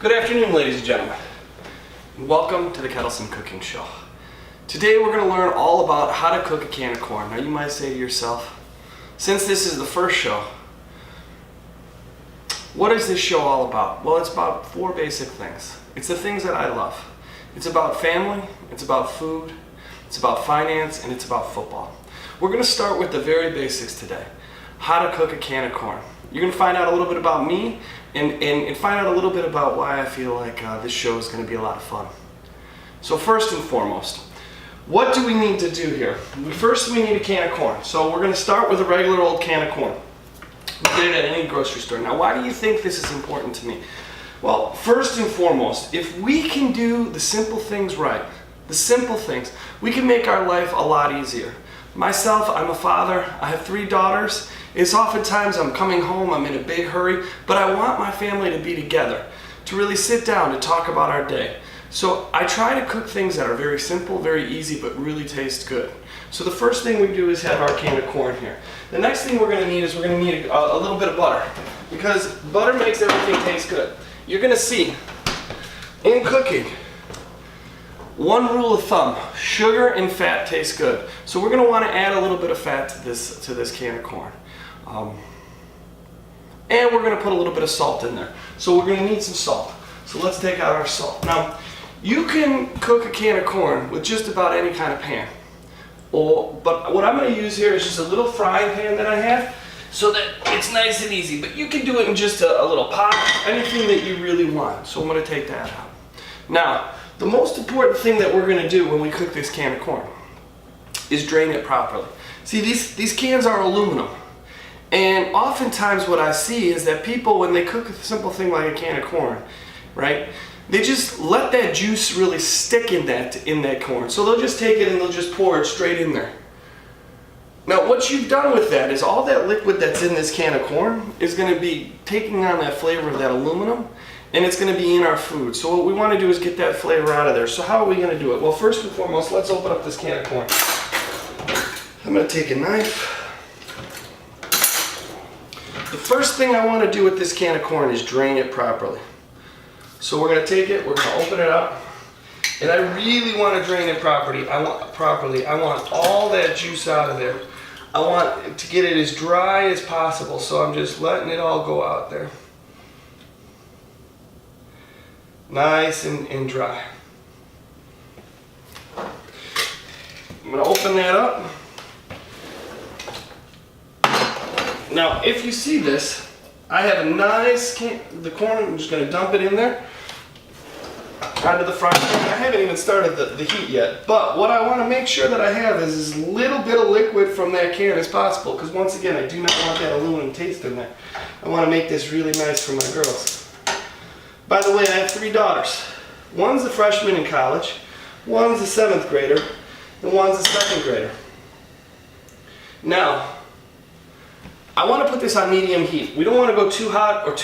Good afternoon, ladies and gentlemen. Welcome to the Kettleson Cooking Show. Today we're going to learn all about how to cook a can of corn. Now you might say to yourself, since this is the first show, what is this show all about? Well, it's about four basic things. It's the things that I love. It's about family, it's about food, it's about finance, and it's about football. We're going to start with the very basics today. How to cook a can of corn. You're going to find out a little bit about me and find out a little bit about why I feel like this show is going to be a lot of fun. So first and foremost, what do we need to do here? First we need a can of corn. So we're going to start with a regular old can of corn. You get it at any grocery store. Now why do you think this is important to me? Well, first and foremost, if we can do the simple things right, the simple things, we can make our life a lot easier. Myself, I'm a father, I have 3 daughters. It's oftentimes I'm coming home, I'm in a big hurry, but I want my family to be together, to really sit down and talk about our day. So I try to cook things that are very simple, very easy, but really taste good. So the first thing we do is have our can of corn here. The next thing we're going to need is we're going to need a little bit of butter, because butter makes everything taste good. You're going to see, in cooking, one rule of thumb, sugar and fat taste good. So we're going to want to add a little bit of fat to this can of corn. And we're going to put a little bit of salt in there. So we're going to need some salt. So let's take out our salt. Now, you can cook a can of corn with just about any kind of pan. But what I'm going to use here is just a little frying pan that I have so that it's nice and easy. But you can do it in just a little pot, anything that you really want. So I'm going to take that out. Now, the most important thing that we're going to do when we cook this can of corn is drain it properly. See, these cans are aluminum. And oftentimes what I see is that people, when they cook a simple thing like a can of corn, right, they just let that juice really stick in that corn. So they'll just take it and they'll just pour it straight in there. Now what you've done with that is all that liquid that's in this can of corn is going to be taking on that flavor of that aluminum, and it's going to be in our food. So what we want to do is get that flavor out of there. So how are we going to do it? Well, first and foremost, let's open up this can of corn. I'm going to take a knife. The first thing I want to do with this can of corn is drain it properly. So we're going to take it, we're going to open it up, and I really want to drain it properly. I want all that juice out of there. I want to get it as dry as possible, so I'm just letting it all go out there. Nice and dry. I'm going to open that up. Now, if you see this, I have a nice the corn. I'm just going to dump it in there onto the frying pan. I haven't even started the heat yet, but what I want to make sure that I have is as little bit of liquid from that can as possible, because once again, I do not want that aluminum taste in there. I want to make this really nice for my girls. By the way, I have 3 daughters. One's a freshman in college, one's a 7th grader, and one's a 2nd grader. Now, I want to put this on medium heat. We don't want to go too hot or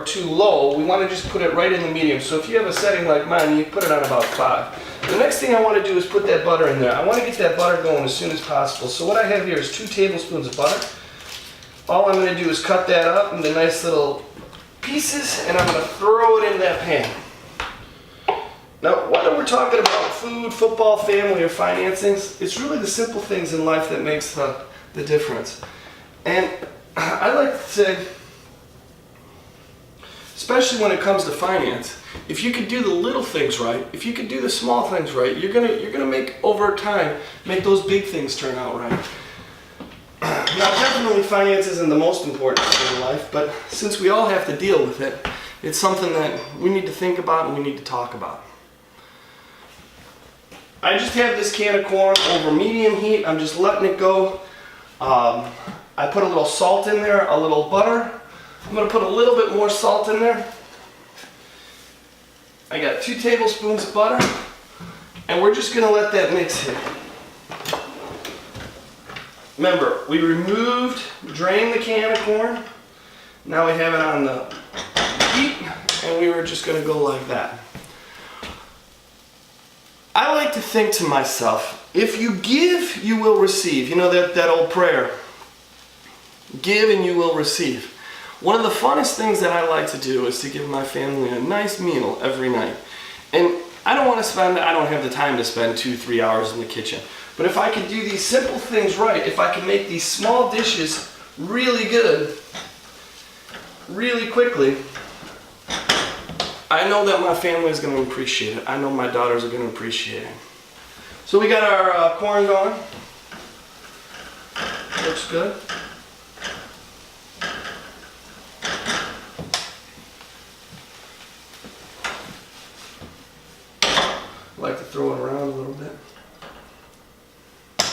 too low. We want to just put it right in the medium. So if you have a setting like mine, you put it on about 5. The next thing I want to do is put that butter in there. I want to get that butter going as soon as possible. So what I have here is 2 tablespoons of butter. All I'm going to do is cut that up into nice little pieces, and I'm going to throw it in that pan. Now, whether we're talking about food, football, family, or finances, it's really the simple things in life that makes the difference. And I like to say, especially when it comes to finance, if you could do the little things right, if you could do the small things right, you're gonna make over time make those big things turn out right. Now, definitely finance isn't the most important thing in life, but since we all have to deal with it, it's something that we need to think about and we need to talk about. I just have this can of corn over medium heat. I'm just letting it go. I put a little salt in there, a little butter. I'm going to put a little bit more salt in there. I got 2 tablespoons of butter, and we're just going to let that mix here. Remember, we drained the can of corn. Now we have it on the heat, and we were just going to go like that. I like to think to myself, if you give, you will receive. You know that old prayer, give and you will receive. One of the funnest things that I like to do is to give my family a nice meal every night. And I don't have the time to spend 2-3 hours in the kitchen. But if I could do these simple things right, if I can make these small dishes really good, really quickly, I know that my family is going to appreciate it. I know my daughters are going to appreciate it. So we got our corn going. Looks good. I like to throw it around a little bit.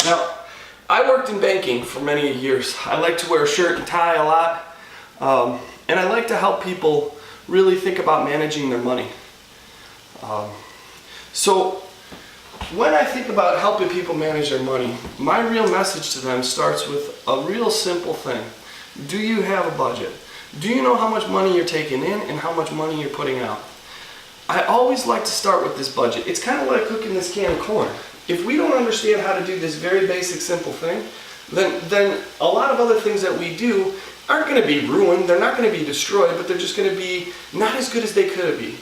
Now, I worked in banking for many years. I like to wear a shirt and tie a lot. And I like to help people really think about managing their money. So when I think about helping people manage their money, my real message to them starts with a real simple thing. Do you have a budget? Do you know how much money you're taking in and how much money you're putting out? I always like to start with this budget. It's kind of like cooking this can of corn. If we don't understand how to do this very basic, simple thing, then a lot of other things that we do aren't going to be ruined. They're not going to be destroyed, but they're just going to be not as good as they could be.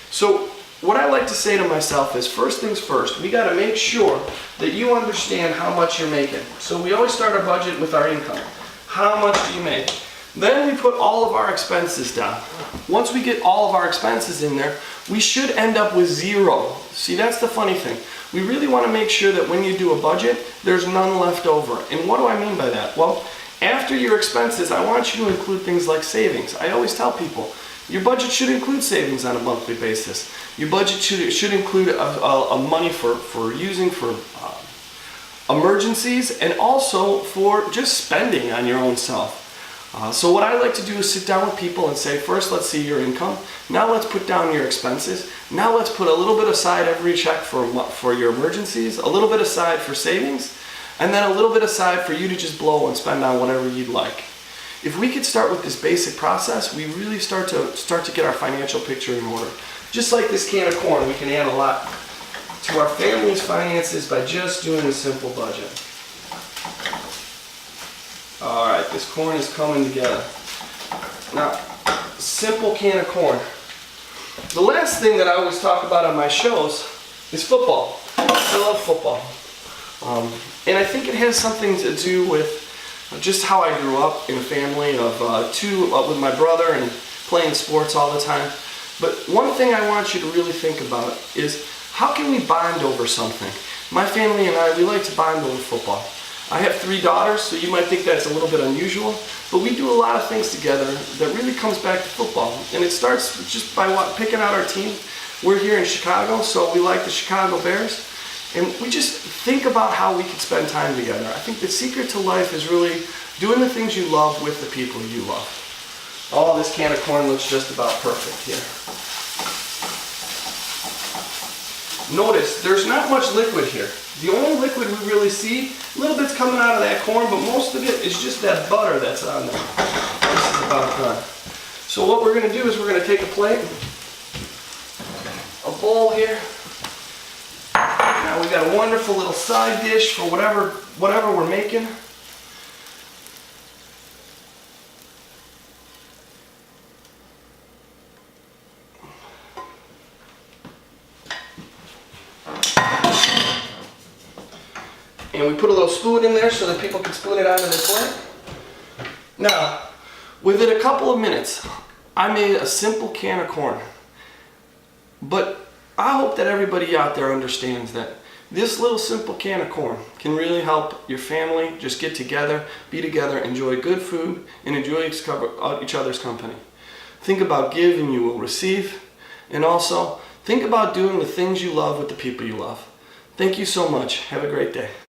So what I like to say to myself is, first things first, we got to make sure that you understand how much you're making. So we always start our budget with our income. How much do you make? Then we put all of our expenses down. Once we get all of our expenses in there, we should end up with zero. See, that's the funny thing. We really want to make sure that when you do a budget, there's none left over. And what do I mean by that? Well, after your expenses, I want you to include things like savings. I always tell people, your budget should include savings on a monthly basis. Your budget should include a money for using for emergencies and also for just spending on your own self. So what I like to do is sit down with people and say, first let's see your income, now let's put down your expenses, now let's put a little bit aside every check for your emergencies, a little bit aside for savings, and then a little bit aside for you to just blow and spend on whatever you'd like. If we could start with this basic process, we really start to get our financial picture in order. Just like this can of corn, we can add a lot to our family's finances by just doing a simple budget. Alright, this corn is coming together. Now, simple can of corn. The last thing that I always talk about on my shows is football. I love football. And I think it has something to do with just how I grew up in a family of with my brother and playing sports all the time. But one thing I want you to really think about is, how can we bond over something? My family and I, we like to bond over football. I have 3 daughters, so you might think that's a little bit unusual, but we do a lot of things together that really comes back to football. And it starts just by picking out our team. We're here in Chicago, so we like the Chicago Bears. And we just think about how we can spend time together. I think the secret to life is really doing the things you love with the people you love. Oh, this can of corn looks just about perfect here. Notice, there's not much liquid here. The only liquid we really see, a little bit's coming out of that corn, but most of it is just that butter that's on there. This is about done. So what we're going to do is we're going to take a plate, a bowl here. Now we've got a wonderful little side dish for whatever we're making. And we put a little spoon in there so that people can spoon it onto their plate. Now, within a couple of minutes, I made a simple can of corn. But I hope that everybody out there understands that this little simple can of corn can really help your family just get together, be together, enjoy good food, and enjoy each other's company. Think about give and you will receive. And also, think about doing the things you love with the people you love. Thank you so much. Have a great day.